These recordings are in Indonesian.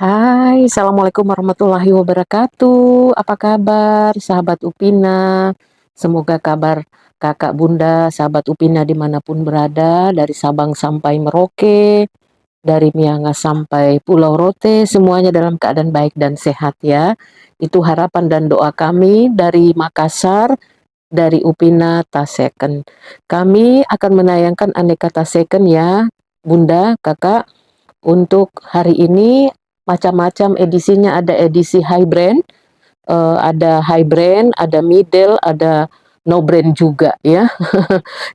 Hai, Assalamualaikum warahmatullahi wabarakatuh. Apa kabar, sahabat Upina? Semoga kabar kakak bunda, sahabat Upina dimanapun berada, dari Sabang sampai Merauke, dari Miangas sampai Pulau Rote, semuanya dalam keadaan baik dan sehat ya. Itu harapan dan doa kami dari Makassar, dari Upina Taseken. Kami akan menayangkan aneka Taseken ya, bunda, kakak. Untuk hari ini macam-macam edisinya, ada edisi high brand, ada middle, ada no brand juga ya.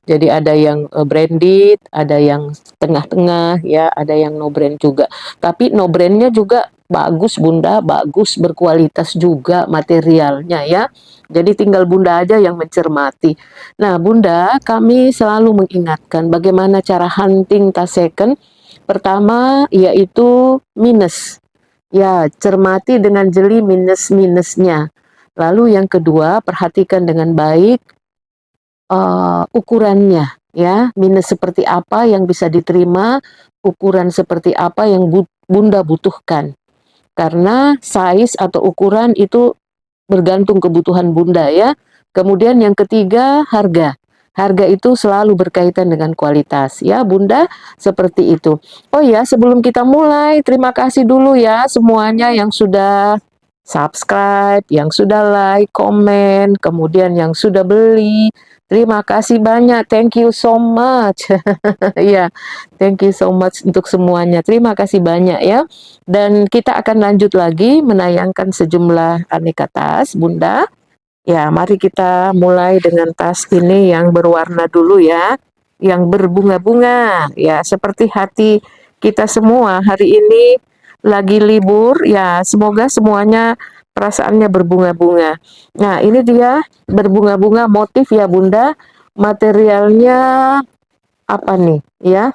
Jadi ada yang branded, ada yang tengah-tengah ya, ada yang no brand juga. Tapi no brandnya juga bagus bunda, bagus, berkualitas juga materialnya ya. Jadi tinggal bunda aja yang mencermati. Nah bunda, kami selalu mengingatkan bagaimana cara hunting tas second. Pertama yaitu minus. Ya, cermati dengan jeli minus-minusnya. Lalu yang kedua, perhatikan dengan baik ukurannya, ya. Minus seperti apa yang bisa diterima, ukuran seperti apa yang bunda butuhkan. Karena size atau ukuran itu bergantung kebutuhan bunda ya. Kemudian yang ketiga, harga. Harga itu selalu berkaitan dengan kualitas ya bunda, seperti itu. Oh ya, sebelum kita mulai, terima kasih dulu ya semuanya yang sudah subscribe, yang sudah like, komen, kemudian yang sudah beli. Terima kasih banyak, thank you so much. Iya, thank you so much untuk semuanya. Terima kasih banyak ya. Dan kita akan lanjut lagi menayangkan sejumlah aneka tas, Bunda. Ya, mari kita mulai dengan tas ini yang berwarna dulu ya, yang berbunga-bunga. Ya, seperti hati kita semua hari ini lagi libur, ya semoga semuanya perasaannya berbunga-bunga. Nah, ini dia berbunga-bunga motif ya Bunda. Materialnya apa nih ya?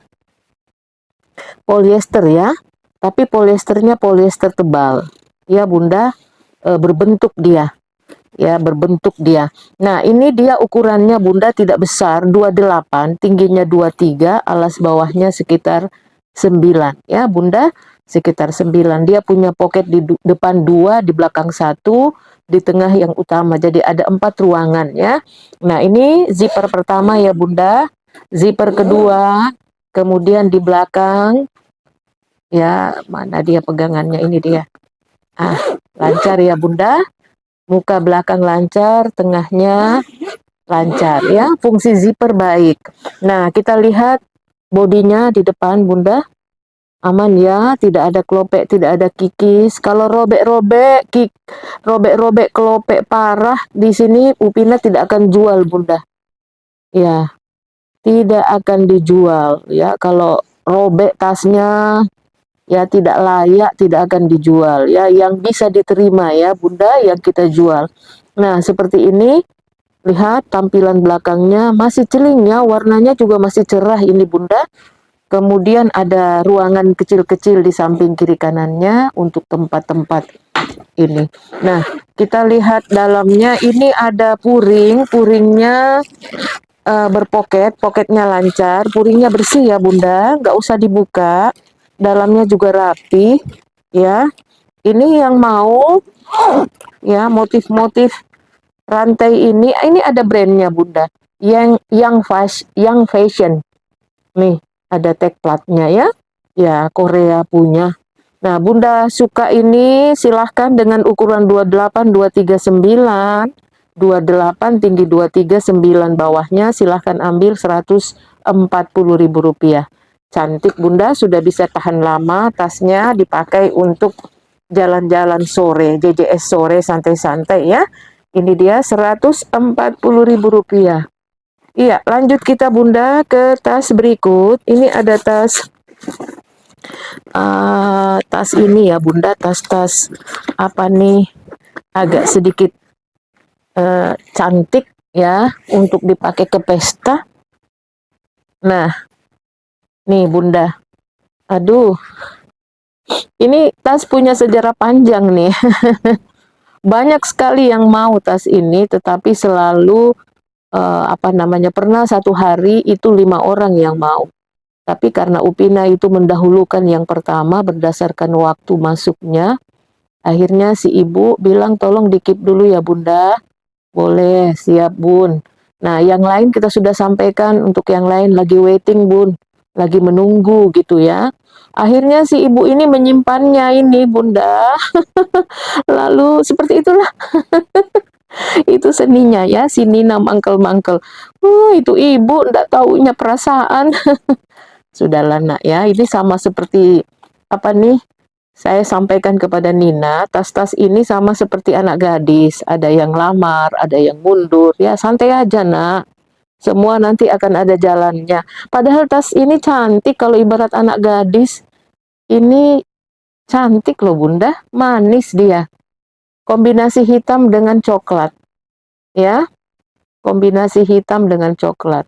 Polyester ya. Tapi polyesternya polyester tebal. Ya Bunda, berbentuk dia. Ya, berbentuk dia. Nah, ini dia ukurannya Bunda tidak besar, 28, tingginya 23, alas bawahnya sekitar 9. Ya, Bunda, sekitar 9. Dia punya pocket di depan 2, di belakang 1, di tengah yang utama. Jadi ada 4 ruangan ya. Nah, ini zipper pertama ya Bunda. Zipper kedua, kemudian di belakang ya, mana dia pegangannya, ini dia. Ah, lancar ya Bunda. Muka belakang lancar, tengahnya lancar ya, fungsi zipper baik. Nah, kita lihat bodinya di depan Bunda, aman ya, tidak ada kelopek, tidak ada kikis. Kalau robek-robek, robek-robek kelopek parah di sini Upina tidak akan jual Bunda. Ya, tidak akan dijual ya. Kalau robek tasnya ya tidak layak, tidak akan dijual ya. Yang bisa diterima ya Bunda yang kita jual. Nah, seperti ini. Lihat tampilan belakangnya masih celing ya, warnanya juga masih cerah ini Bunda. Kemudian ada ruangan kecil-kecil di samping kiri kanannya untuk tempat-tempat ini. Nah, kita lihat dalamnya ini ada puring, puringnya berpoket, poketnya lancar, puringnya bersih ya Bunda, nggak usah dibuka. Dalamnya juga rapi ya. Ini yang mau ya motif-motif rantai ini ada brandnya Bunda. Yang fashion. Nih, ada tag platnya ya. Ya, Korea punya. Nah, Bunda suka ini silahkan dengan ukuran 28, 239, 28 tinggi 239 bawahnya silahkan ambil Rp140.000. Cantik Bunda, sudah bisa tahan lama, tasnya dipakai untuk jalan-jalan sore, JJS sore santai-santai ya. Ini dia Rp140.000. Iya, lanjut kita Bunda ke tas berikut. Ini ada tas ini ya Bunda, tas-tas apa nih, agak sedikit cantik ya untuk dipakai ke pesta. Nah, nih Bunda. Aduh, ini tas punya sejarah panjang nih. Banyak sekali yang mau tas ini, tetapi selalu pernah satu hari itu 5 orang yang mau. Tapi karena Upina itu mendahulukan yang pertama berdasarkan waktu masuknya, akhirnya si ibu bilang, "Tolong di-keep dulu ya Bunda." "Boleh, siap Bun." Nah, yang lain kita sudah sampaikan, untuk yang lain lagi waiting Bun, lagi menunggu gitu ya. Akhirnya si ibu ini menyimpannya ini Bunda. Lalu seperti itulah, itu seninya ya, si Nina mangkel-mangkel. Itu ibu ndak taunya perasaan. Sudahlah nak ya, ini sama seperti apa nih, saya sampaikan kepada Nina, tas-tas ini sama seperti anak gadis, ada yang lamar, ada yang mundur, ya santai aja nak, semua nanti akan ada jalannya. Padahal tas ini cantik, kalau ibarat anak gadis, ini cantik loh Bunda, manis dia. Kombinasi hitam dengan coklat, ya, kombinasi hitam dengan coklat.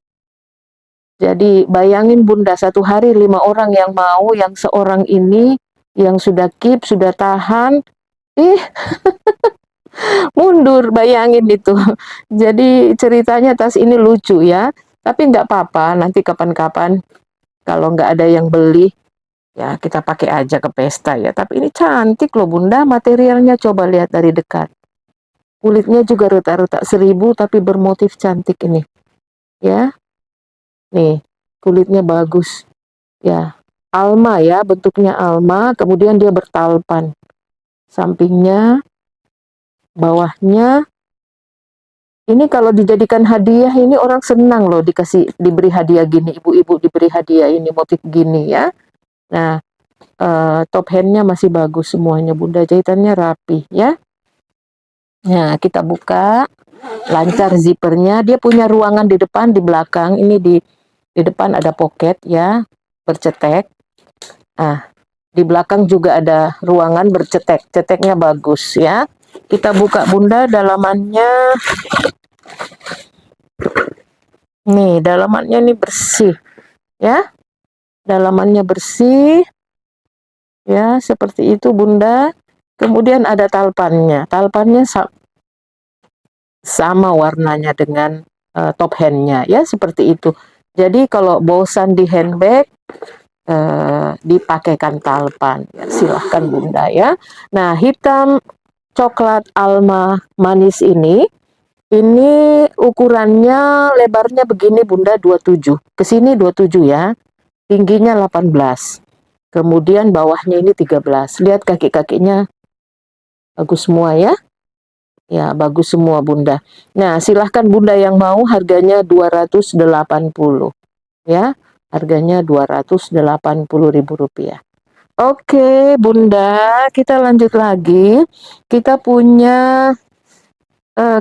Jadi bayangin Bunda, satu hari 5 orang yang mau, yang seorang ini yang sudah keep, sudah tahan, ih mundur, bayangin itu. Jadi ceritanya tas ini lucu ya, tapi nggak apa-apa, nanti kapan-kapan kalau nggak ada yang beli, ya kita pakai aja ke pesta ya. Tapi ini cantik loh Bunda, materialnya coba lihat dari dekat. Kulitnya juga retak-retak 1000 tapi bermotif cantik ini. Ya, nih kulitnya bagus. Ya, alma ya, bentuknya alma, kemudian dia bertalpan. Sampingnya, bawahnya, ini kalau dijadikan hadiah, ini orang senang loh diberi hadiah gini, ibu-ibu diberi hadiah ini, motif gini ya. Nah, top handnya masih bagus semuanya, Bunda, jahitannya rapi ya. Nah, kita buka, lancar zippernya, dia punya ruangan di depan, di belakang, ini di depan ada pocket ya, bercetek. Nah, di belakang juga ada ruangan bercetek, ceteknya bagus ya. Kita buka Bunda, dalamannya. Nih, dalamannya nih bersih ya. Dalamannya bersih. Ya, seperti itu Bunda. Kemudian ada talpannya. Talpannya sama warnanya dengan top handnya ya, seperti itu. Jadi kalau bosan di handbag, dipakaikan talpan. Ya, silahkan Bunda ya. Nah, hitam coklat alma manis ini ukurannya, lebarnya begini Bunda, 27. Kesini 27 ya. Tingginya 18. Kemudian bawahnya ini 13. Lihat kaki-kakinya bagus semua ya. Ya, bagus semua Bunda. Nah, silahkan Bunda yang mau, harganya 280 ya. Harganya Rp280.000. Oke, Bunda, kita lanjut lagi. Kita punya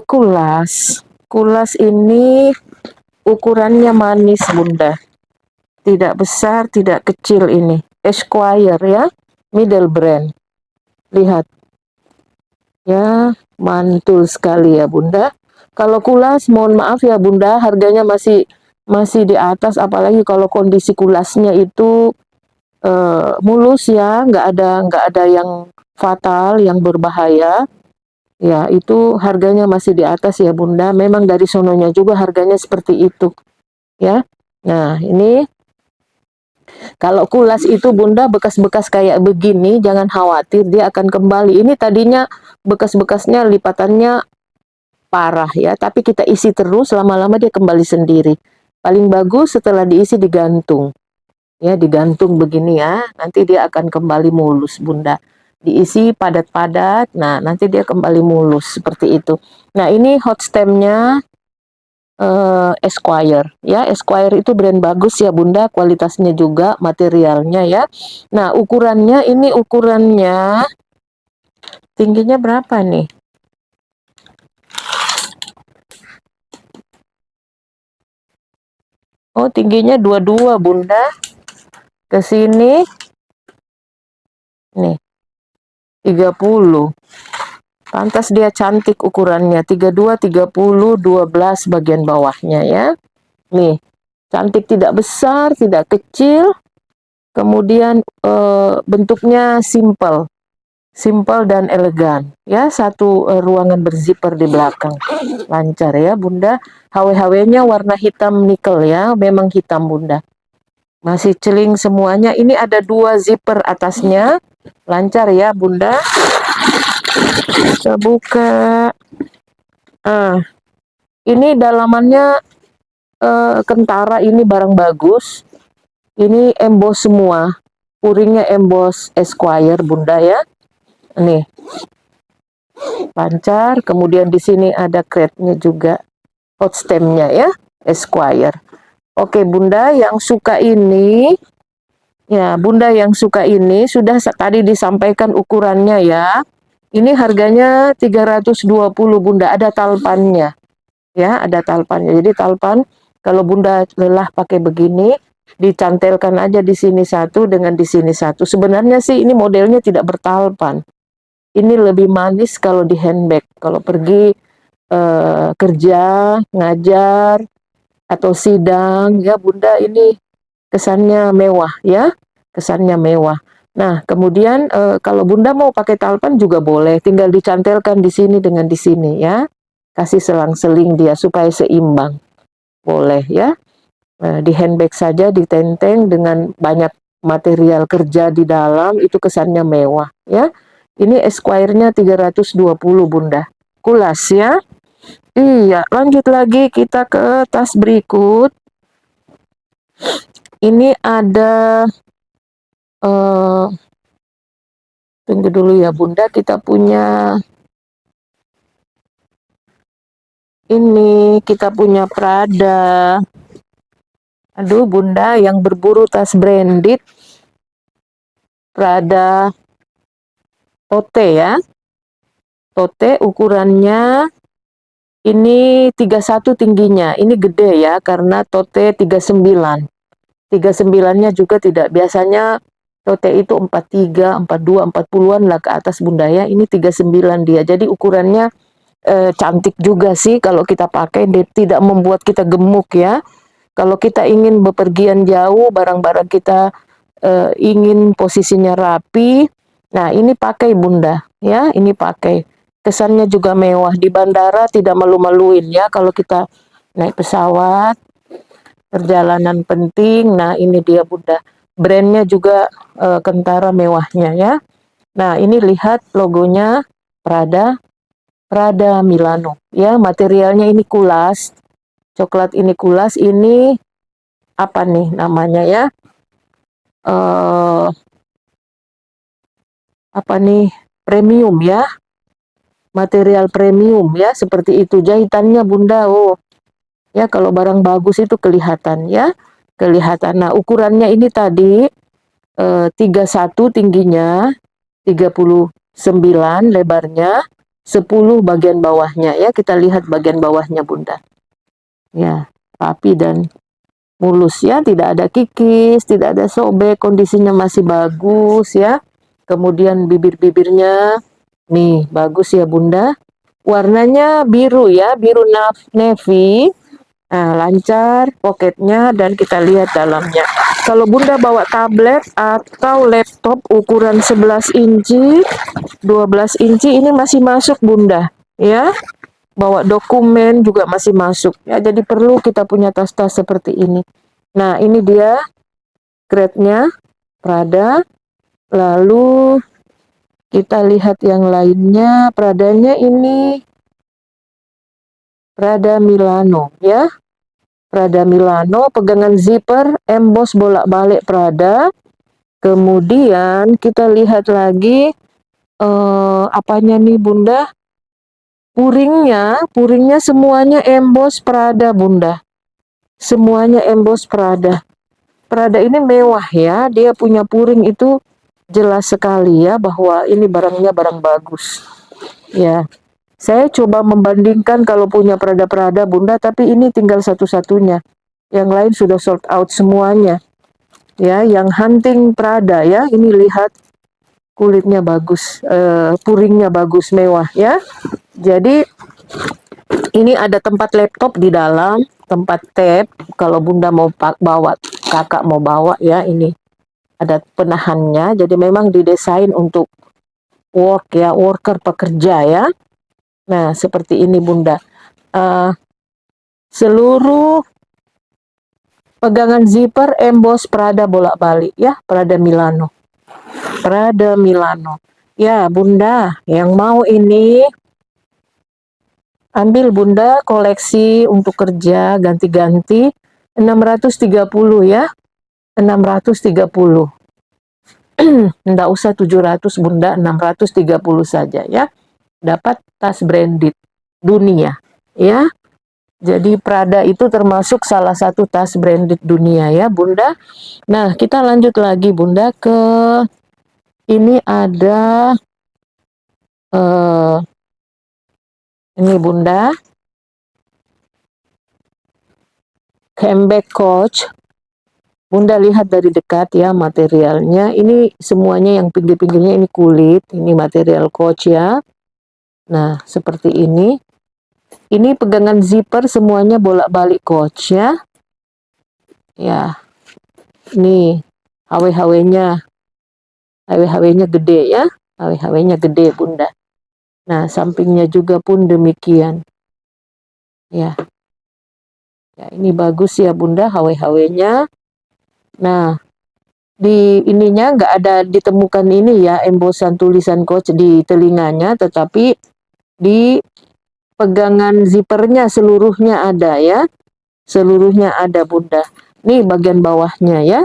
kulas. Kulas ini ukurannya manis, Bunda. Tidak besar, tidak kecil ini. Esquire ya, middle brand. Lihat. Ya, mantul sekali ya, Bunda. Kalau kulas, mohon maaf ya, Bunda, harganya masih di atas, apalagi kalau kondisi kulasnya itu mulus ya, nggak ada yang fatal, yang berbahaya. Ya, itu harganya masih di atas ya, Bunda. Memang dari sononya juga harganya seperti itu, ya. Nah, ini kalau kulas itu Bunda bekas-bekas kayak begini, jangan khawatir, dia akan kembali. Ini tadinya bekas-bekasnya lipatannya parah ya, tapi kita isi terus, lama-lama dia kembali sendiri. Paling bagus setelah diisi digantung. Ya, digantung begini ya, nanti dia akan kembali mulus Bunda. Diisi padat-padat, nah nanti dia kembali mulus seperti itu. Nah, ini hot stemnya Esquire ya. Esquire itu brand bagus ya Bunda, kualitasnya juga, materialnya ya. Nah, ukurannya ini tingginya berapa nih? Oh, tingginya 22 Bunda. Ke sini nih 30. Pantas dia cantik ukurannya, 32, 30, 12 bagian bawahnya ya. Nih, cantik, tidak besar, tidak kecil. Kemudian bentuknya simple. Simple dan elegan. Ya, satu ruangan berzipper di belakang. Lancar ya, Bunda. HW-HW-nya warna hitam nikel ya, memang hitam Bunda. Masih celing semuanya. Ini ada 2 zipper atasnya. Lancar ya Bunda. Kita buka. Ini dalamannya kentara, ini barang bagus. Ini emboss semua. Puringnya emboss Esquire Bunda ya. Nih. Lancar. Kemudian di sini ada crate-nya juga. Hot stem-nya ya. Esquire. Oke Bunda yang suka ini. Ya, Bunda yang suka ini sudah tadi disampaikan ukurannya ya. Ini harganya 320 Bunda, ada talpannya. Ya, ada talpannya. Jadi talpan kalau Bunda lelah pakai begini, dicantelkan aja di sini satu dengan di sini satu. Sebenarnya sih ini modelnya tidak bertalpan. Ini lebih manis kalau di handbag. Kalau pergi kerja, ngajar atau sidang ya Bunda, ini kesannya mewah ya. Kesannya mewah. Nah, kemudian kalau Bunda mau pakai talpan juga boleh, tinggal dicantelkan di sini dengan di sini ya. Kasih selang-seling dia supaya seimbang. Boleh ya. Di handbag saja ditenteng dengan banyak material kerja di dalam, itu kesannya mewah ya. Ini Esquire-nya 320 Bunda. Kulas ya. Iya, lanjut lagi kita ke tas berikut. Ini ada tunggu dulu ya Bunda, kita punya ini, kita punya Prada. Aduh Bunda, yang berburu tas branded, Prada tote ya. Tote ukurannya ini 31 tingginya. Ini gede ya karena tote 39. 39-nya juga tidak, biasanya tote itu 43, 42, 40-an lah ke atas Bunda ya. Ini 39 dia. Jadi ukurannya cantik juga sih kalau kita pakai, tidak membuat kita gemuk ya. Kalau kita ingin bepergian jauh, barang-barang kita ingin posisinya rapi, nah ini pakai Bunda, ya ini pakai. Kesannya juga mewah, di bandara tidak malu-maluin ya kalau kita naik pesawat, perjalanan penting, nah ini dia Bunda. Brandnya juga kentara mewahnya ya. Nah ini lihat logonya Prada, Prada Milano ya, materialnya ini kulas, coklat ini kulas, ini apa nih namanya ya, apa nih, premium ya, material premium ya, seperti itu jahitannya Bunda. Oh ya, kalau barang bagus itu kelihatan ya, kelihatan. Nah ukurannya ini tadi 31 tingginya, 39 lebarnya, 10 bagian bawahnya ya. Kita lihat bagian bawahnya Bunda ya, rapi dan mulus ya, tidak ada kikis, tidak ada sobek, kondisinya masih bagus ya. Kemudian bibir-bibirnya nih bagus ya Bunda, warnanya biru ya, biru navy. Nah lancar poketnya, dan kita lihat dalamnya. Kalau Bunda bawa tablet atau laptop ukuran 11 inci, 12 inci, ini masih masuk Bunda ya. Bawa dokumen juga masih masuk ya, jadi perlu kita punya tas-tas seperti ini. Nah ini dia grade-nya Prada. Lalu kita lihat yang lainnya, Pradanya ini Prada Milano ya. Prada Milano, pegangan zipper, emboss bolak-balik Prada. Kemudian kita lihat lagi apanya nih Bunda? Puringnya semuanya emboss Prada Bunda. Semuanya emboss Prada. Prada ini mewah ya, dia punya puring itu jelas sekali ya bahwa ini barangnya barang bagus. Ya, saya coba membandingkan kalau punya Prada-Prada Bunda, tapi ini tinggal satu-satunya. Yang lain sudah sold out semuanya. Ya, yang hunting Prada ya, ini lihat kulitnya bagus, puringnya bagus, mewah ya. Jadi ini ada tempat laptop di dalam, tempat tab. Kalau Bunda mau bawa, kakak mau bawa ya, ini ada penahannya. Jadi memang didesain untuk work ya, worker, pekerja ya. Nah seperti ini Bunda. Seluruh Pegangan zipper emboss Prada bolak-balik ya, Prada Milano. Prada Milano. Ya, Bunda, yang mau ini ambil Bunda koleksi untuk kerja ganti-ganti 630 ya. 630. Enggak usah 700 Bunda, 630 saja ya. Dapat tas branded dunia ya. Jadi Prada itu termasuk salah satu tas branded dunia ya Bunda. Nah, kita lanjut lagi Bunda ke ini ada ini Bunda, handbag Coach. Bunda lihat dari dekat ya materialnya. Ini semuanya yang pinggir-pinggirnya ini kulit, ini material Coach ya. Nah, seperti ini. Ini pegangan zipper semuanya bolak-balik Coach ya. Ya. Nih, HW-HW-nya. HW-HW-nya gede ya. HW-HW-nya gede Bunda. Nah, sampingnya juga pun demikian. Ya. Ya, ini bagus ya Bunda HW-HW-nya. Nah, di ininya nggak ada ditemukan ini ya, embosan tulisan Coach di telinganya, tetapi di pegangan zippernya seluruhnya ada ya. Seluruhnya ada Bunda. Nih bagian bawahnya ya.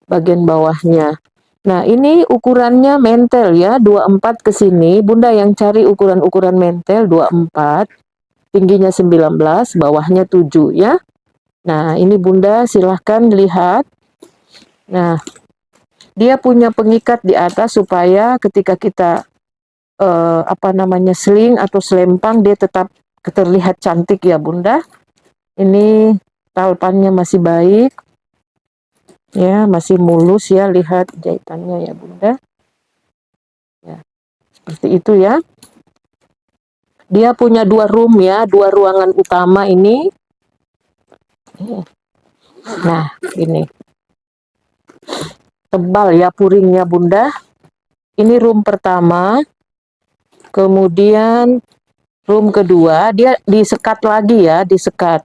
Bagian bawahnya. Nah, ini ukurannya mentel ya, 24 ke sini. Bunda yang cari ukuran-ukuran mentel 24, tingginya 19, bawahnya 7 ya. Nah, ini Bunda silahkan lihat. Nah, dia punya pengikat di atas supaya ketika kita sling atau selempang dia tetap terlihat cantik ya Bunda. Ini talpannya masih baik. Ya, masih mulus ya, lihat jahitannya ya Bunda. Ya, seperti itu ya. Dia punya 2 room ya, 2 ruangan utama ini. Nah, ini. Tebal ya puringnya Bunda. Ini room pertama. Kemudian room kedua, dia disekat lagi ya, disekat.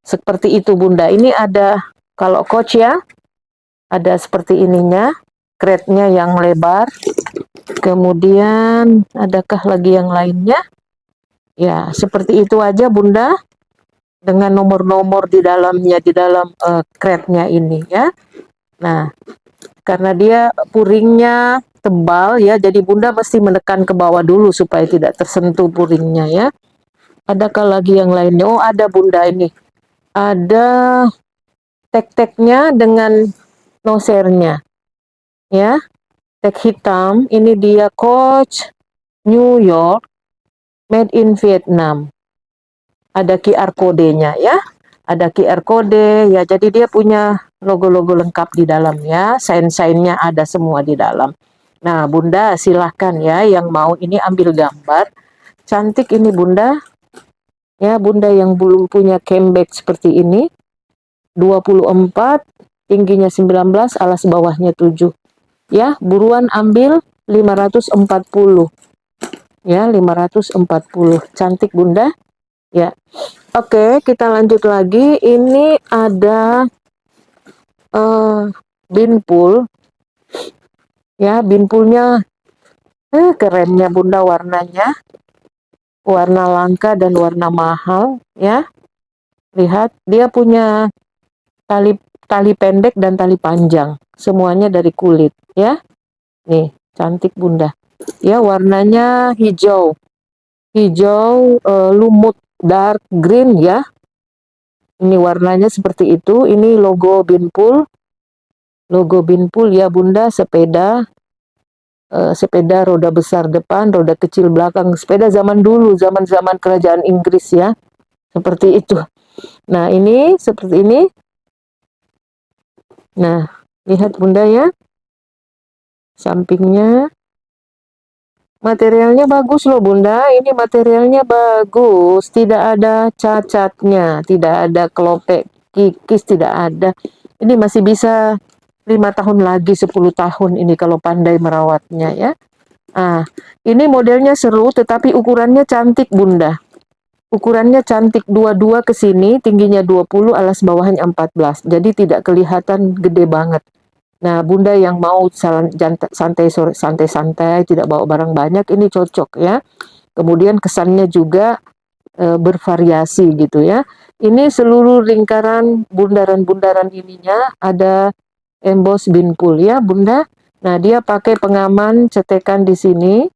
Seperti itu Bunda. Ini ada, kalau Coach ya, ada seperti ininya, crate-nya yang lebar. Kemudian, adakah lagi yang lainnya? Ya, seperti itu aja Bunda. Dengan nomor-nomor di dalamnya, di dalam crate-nya ini ya. Nah, karena dia puringnya tebal ya, jadi Bunda mesti menekan ke bawah dulu supaya tidak tersentuh puringnya ya. Adakah lagi yang lainnya? Oh, ada Bunda ini. Ada tag-tagnya dengan nosernya ya. Tag hitam, ini dia Coach New York made in Vietnam. Ada QR kodenya ya. Ada QR kode ya, jadi dia punya logo-logo lengkap di dalam ya. Sign-signnya ada semua di dalam. Nah Bunda silahkan ya, yang mau ini ambil gambar. Cantik ini Bunda. Ya Bunda yang belum punya cambag seperti ini. 24, tingginya 19, alas bawahnya 7. Ya, buruan ambil 540. Ya, 540. Cantik Bunda. Ya. Oke, kita lanjut lagi. Ini ada binpool. Ya, binpoolnya kerennya Bunda warnanya. Warna langka dan warna mahal, ya. Lihat, dia punya tali pendek dan tali panjang. Semuanya dari kulit, ya. Nih, cantik Bunda. Ya, warnanya hijau. Hijau lumut dark green ya. Ini warnanya seperti itu. Ini logo binpool. Logo binpool ya Bunda, sepeda. Sepeda roda besar depan, roda kecil belakang. Sepeda zaman dulu, zaman-zaman kerajaan Inggris ya. Seperti itu. Nah, ini seperti ini. Nah, lihat Bunda ya. Sampingnya. Materialnya bagus loh Bunda. Ini materialnya bagus. Tidak ada cacatnya. Tidak ada kelopek kikis. Tidak ada. Ini masih bisa 5 tahun lagi, 10 tahun ini kalau pandai merawatnya ya. Ah, ini modelnya seru tetapi ukurannya cantik Bunda. ukurannya cantik, dua-dua ke sini, tingginya 20, alas bawahnya 14. Jadi tidak kelihatan gede banget. Nah, Bunda yang mau santai-santai, tidak bawa barang banyak, ini cocok ya. Kemudian kesannya juga bervariasi gitu ya. Ini seluruh lingkaran bundaran-bundaran ininya ada emboss binpul ya, Bunda. Nah, dia pakai pengaman cetekan di sini.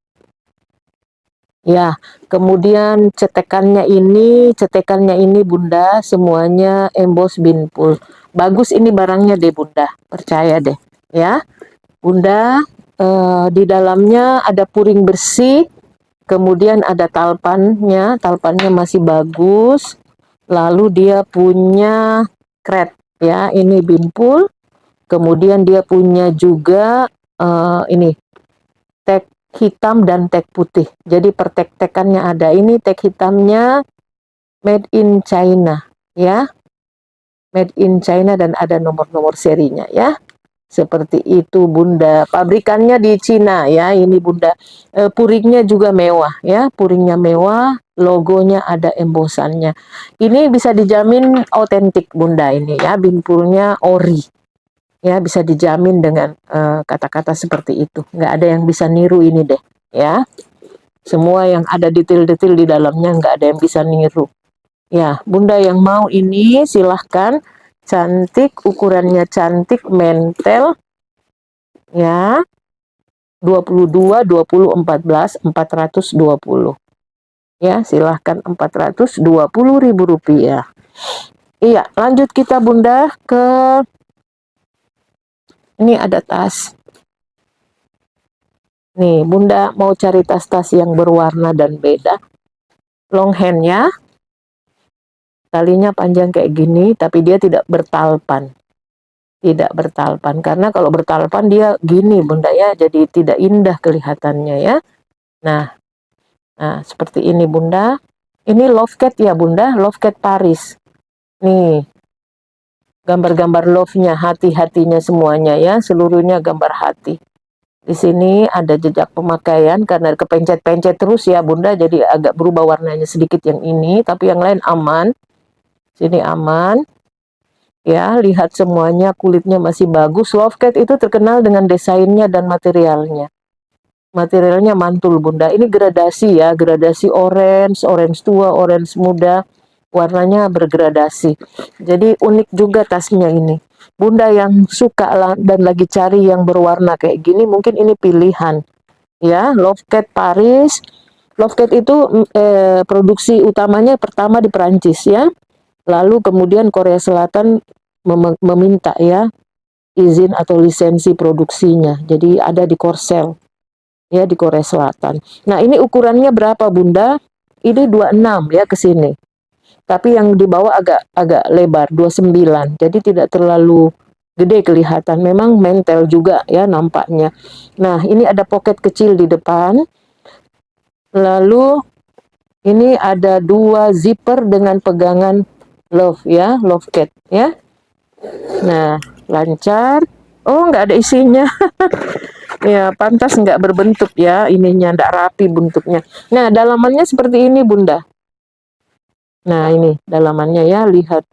Ya, kemudian cetekannya ini Bunda, semuanya emboss binpul. Bagus ini barangnya deh Bunda, percaya deh ya. Bunda, di dalamnya ada puring bersih, kemudian ada talpannya masih bagus. Lalu dia punya kret ya, ini binpul. Kemudian dia punya juga ini tag hitam dan tag putih. Jadi pertek-tekannya ada. Ini tag hitamnya made in China ya. Made in China dan ada nomor-nomor serinya ya. Seperti itu Bunda. Pabrikannya di Cina ya. Ini Bunda. Puringnya juga mewah ya. Puringnya mewah, logonya ada embosannya. Ini bisa dijamin otentik Bunda ini ya. Binpulnya ori. Ya, bisa dijamin dengan kata-kata seperti itu. Nggak ada yang bisa niru ini deh, ya. Semua yang ada detail-detail di dalamnya nggak ada yang bisa niru. Ya, Bunda yang mau ini silahkan. Cantik, ukurannya cantik, mentel. Ya, 22, 20, 14, 420. Ya, silahkan 420.000 rupiah. Iya, lanjut kita Bunda ke ini ada tas. Nih, Bunda mau cari tas-tas yang berwarna dan beda. Long hand ya. Talinya panjang kayak gini, tapi dia tidak bertalpan. Tidak bertalpan, karena kalau bertalpan dia gini Bunda ya, jadi tidak indah kelihatannya ya. Nah, seperti ini Bunda. Ini lovecat ya Bunda, lovecat Paris. Nih, gambar-gambar love-nya, hati-hatinya semuanya ya, seluruhnya gambar hati. Di sini ada jejak pemakaian karena kepencet-pencet terus ya Bunda, jadi agak berubah warnanya sedikit yang ini, tapi yang lain aman. Sini aman. Ya, lihat semuanya kulitnya masih bagus. Lovecat itu terkenal dengan desainnya dan materialnya. Materialnya mantul Bunda. Ini gradasi ya, gradasi orange, orange tua, orange muda. Warnanya bergradasi. Jadi unik juga tasnya ini. Bunda yang suka dan lagi cari yang berwarna kayak gini, mungkin ini pilihan. Ya, Lovecat Paris. Lovecat itu produksi utamanya pertama di Perancis ya. Lalu kemudian Korea Selatan meminta ya izin atau lisensi produksinya. Jadi ada di Korsel ya di Korea Selatan. Nah, ini ukurannya berapa Bunda? Ini 26 ya ke sini. Tapi yang di bawah agak lebar 29. Jadi tidak terlalu gede kelihatan. Memang mentel juga ya nampaknya. Nah, ini ada pocket kecil di depan. Lalu ini ada 2 zipper dengan pegangan love ya, Lovecat ya. Nah, lancar. Oh, nggak ada isinya. Ya, pantas nggak berbentuk ya, ininya nggak rapi bentuknya. Nah, dalamannya seperti ini, Bunda. Nah, ini dalamannya ya, lihat.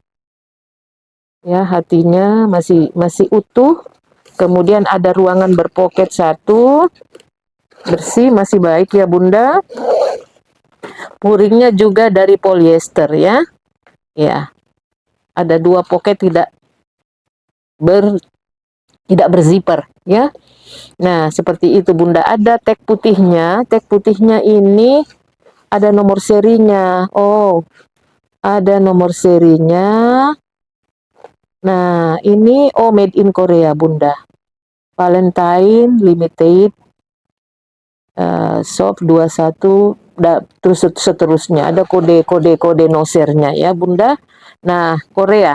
Ya, hatinya masih utuh. Kemudian ada ruangan berpoket 1. Bersih, masih baik ya, Bunda. Puringnya juga dari polyester ya. Ya. Ada 2 poket tidak berzipper ya. Nah, seperti itu Bunda. Ada tag putihnya. Tag putihnya ini ada nomor serinya. Oh, ada nomor serinya. Nah, ini made in Korea Bunda. Valentine Limited. Soft 21 terus seterusnya. Ada kode nosernya ya Bunda. Nah, Korea.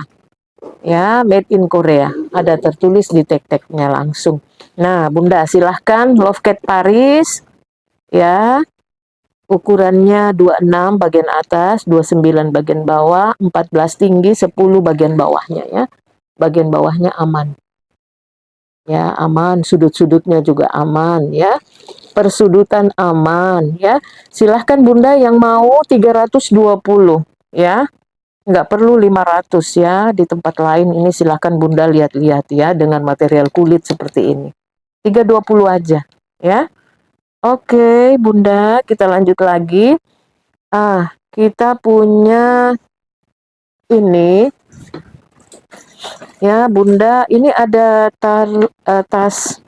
Ya, made in Korea. Ada tertulis di tag-tagnya langsung. Nah, Bunda silahkan Lovecat Paris. Ya, ukurannya 26 bagian atas, 29 bagian bawah, 14 tinggi, 10 bagian bawahnya ya. Bagian bawahnya aman. Ya, aman, sudut-sudutnya juga aman ya. persudutan aman ya. Silahkan Bunda yang mau 320 ya. Nggak perlu 500 ya. Di tempat lain ini silahkan Bunda lihat-lihat ya dengan material kulit seperti ini. 320 aja ya. Oke Bunda, kita lanjut lagi. Kita punya ini ya Bunda, ini ada tas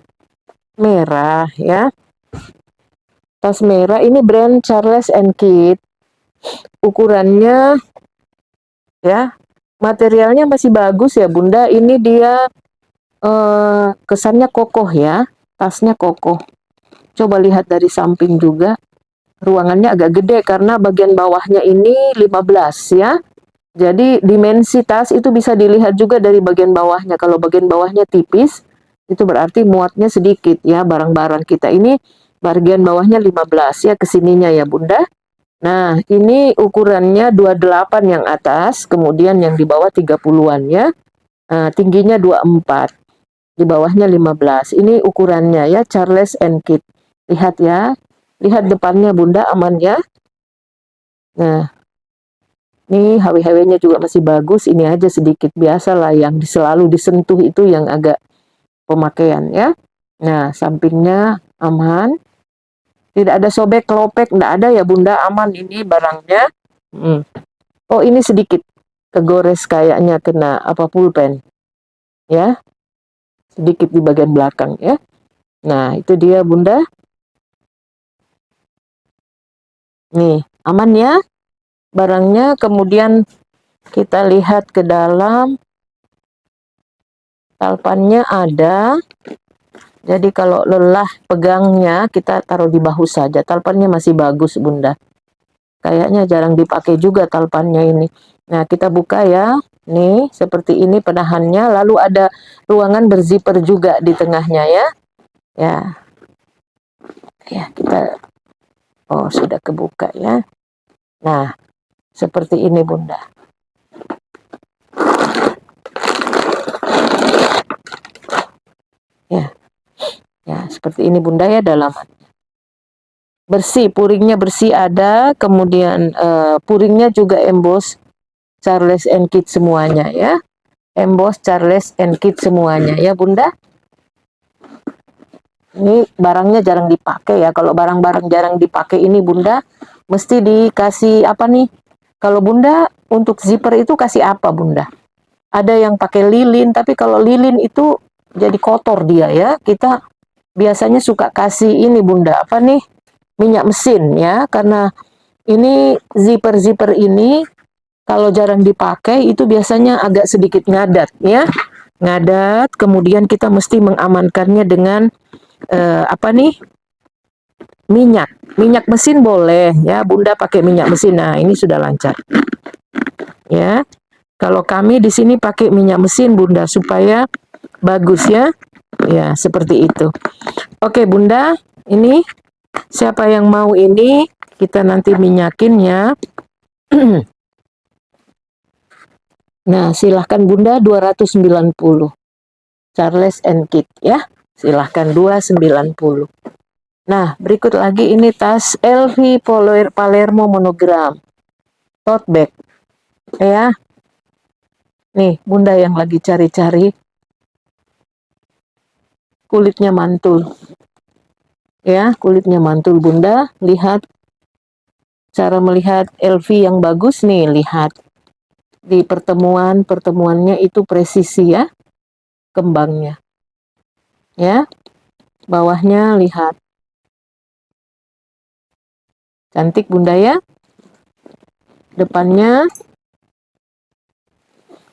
merah ya. Tas merah ini brand Charles and Kit. Ukurannya ya, materialnya masih bagus ya Bunda. Ini dia kesannya kokoh ya. Tasnya kokoh. Coba lihat dari samping juga. Ruangannya agak gede karena bagian bawahnya ini 15 ya. Jadi dimensi tas itu bisa dilihat juga dari bagian bawahnya. Kalau bagian bawahnya tipis, itu berarti muatnya sedikit ya. Barang-barang kita ini bagian bawahnya 15 ya, kesininya ya Bunda. Nah, ini ukurannya 28 yang atas, kemudian yang di bawah 30-an ya. Tingginya 24, di bawahnya 15. Ini ukurannya ya, Charles and Kit. Lihat ya, lihat depannya Bunda, aman ya. Nah, ini HW-HW-nya juga masih bagus, ini aja sedikit. Biasalah yang selalu disentuh itu yang agak pemakaian ya. Nah, sampingnya aman. Tidak ada sobek, kelopek, enggak ada ya Bunda, aman ini barangnya. Oh, ini sedikit kegores kayaknya kena pulpen. Ya, sedikit di bagian belakang ya. Nah, itu dia Bunda. Nih, aman ya barangnya. Kemudian kita lihat ke dalam. Talpannya ada. Jadi kalau lelah pegangnya, kita taruh di bahu saja. Talpannya masih bagus Bunda. Kayaknya jarang dipakai juga talpannya ini. Nah, kita buka ya. Nih, seperti ini penahannya. Lalu ada ruangan berzipper juga di tengahnya ya. Ya, kita... Oh, sudah kebuka ya. Nah, seperti ini Bunda. Ya, seperti ini Bunda ya dalaman. Bersih, puringnya bersih ada. Kemudian puringnya juga emboss Charles and Kit semuanya ya. Emboss Charles and Kit semuanya ya Bunda. Ini barangnya jarang dipakai ya. Kalau barang-barang jarang dipakai ini Bunda, mesti dikasih apa nih? Kalau Bunda untuk zipper itu kasih apa Bunda? Ada yang pakai lilin, tapi kalau lilin itu jadi kotor dia ya. Kita biasanya suka kasih ini Bunda, apa nih? Minyak mesin ya. Karena ini zipper-zipper ini kalau jarang dipakai itu biasanya agak sedikit ngadat ya. Ngadat, kemudian kita mesti mengamankannya dengan minyak mesin boleh ya Bunda, pakai minyak mesin. Nah, ini sudah lancar ya. Kalau kami di sini pakai minyak mesin Bunda supaya bagus ya. Ya, seperti itu. Oke Bunda, ini siapa yang mau ini kita nanti minyakin ya. Nah, silahkan Bunda 290 Charles and Kit ya. Silahkan 290. Nah, berikut lagi ini tas LV Palermo monogram. Tote bag. Ya. Nih, Bunda yang lagi cari-cari. Kulitnya mantul. Ya, kulitnya mantul Bunda. Lihat. Cara melihat LV yang bagus nih, lihat. Di pertemuannya itu presisi ya. Kembangnya. Ya. Bawahnya lihat. Cantik Bunda ya. Depannya,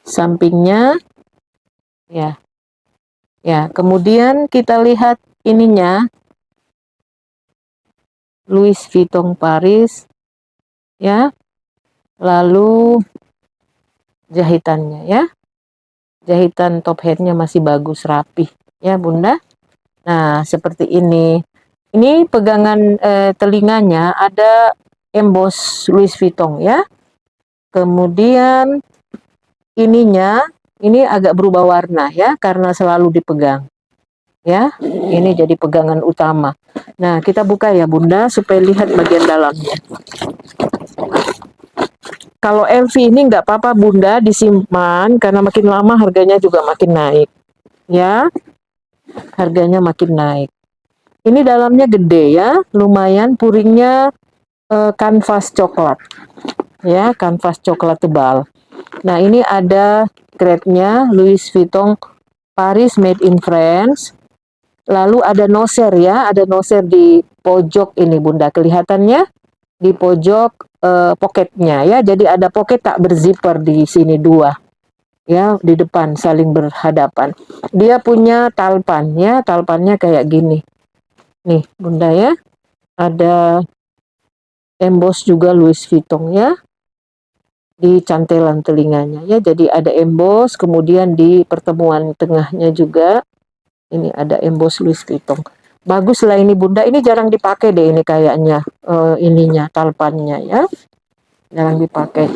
sampingnya, ya. Ya, kemudian kita lihat ininya. Louis Vuitton Paris. Ya. Lalu jahitannya ya. Jahitan top hatnya masih bagus, rapih ya Bunda. Nah, seperti ini. Ini pegangan telinganya ada emboss Louis Vuitton ya. Kemudian ininya, ini agak berubah warna ya, karena selalu dipegang. Ya, ini jadi pegangan utama. Nah, kita buka ya Bunda supaya lihat bagian dalamnya. Kalau LV ini nggak apa-apa Bunda disimpan karena makin lama harganya juga makin naik. Ya, harganya makin naik. Ini dalamnya gede ya, lumayan puringnya kanvas coklat. Ya, kanvas coklat tebal. Nah, ini ada grade-nya Louis Vuitton Paris Made in France. Lalu ada noser ya, ada noser di pojok ini Bunda. Kelihatannya di pojok poketnya ya. Jadi ada poket tak berzipper di sini dua. Ya, di depan saling berhadapan. Dia punya talpan ya, talpannya kayak gini. Nih, Bunda ya. Ada emboss juga Louis Vuitton ya di cantelan telinganya ya. Jadi ada emboss, kemudian di pertemuan tengahnya juga ini ada emboss Louis Vuitton. Bagus lah ini Bunda, ini jarang dipakai deh ini kayaknya ininya talpannya ya. Jarang dipakai.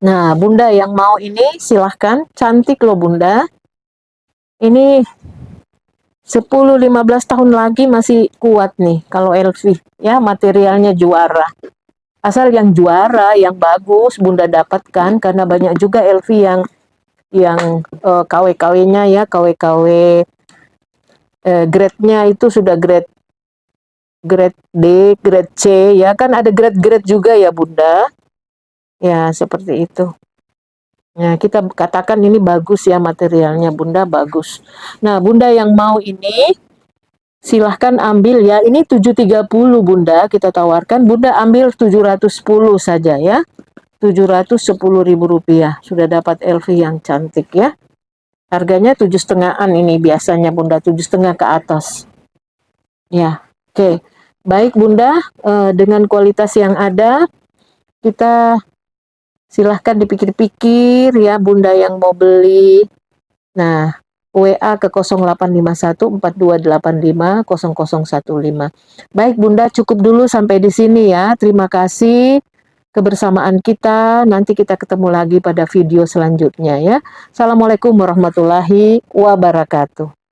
Nah, Bunda yang mau ini silahkan, cantik loh Bunda. Ini 10-15 tahun lagi masih kuat nih kalau LV ya, materialnya juara. Asal yang juara, yang bagus Bunda dapatkan karena banyak juga LV yang KW-KW-nya ya, KW-KW grade-nya itu sudah grade D, grade C ya kan ada grade-grade juga ya Bunda. Ya, seperti itu. Nah, kita katakan ini bagus ya materialnya Bunda, bagus. Nah, Bunda yang mau ini silahkan ambil ya. Ini 730 Bunda kita tawarkan. Bunda ambil 710 saja ya. 710.000 rupiah. Sudah dapat LV yang cantik ya. Harganya 7,5-an ini biasanya Bunda, 7,5 ke atas. Ya, oke. Baik Bunda, dengan kualitas yang ada, kita silahkan dipikir-pikir ya Bunda yang mau beli. Nah, WA ke 0851 4285 0015. Baik Bunda, cukup dulu sampai di sini ya. Terima kasih kebersamaan kita. Nanti kita ketemu lagi pada video selanjutnya ya. Assalamualaikum warahmatullahi wabarakatuh.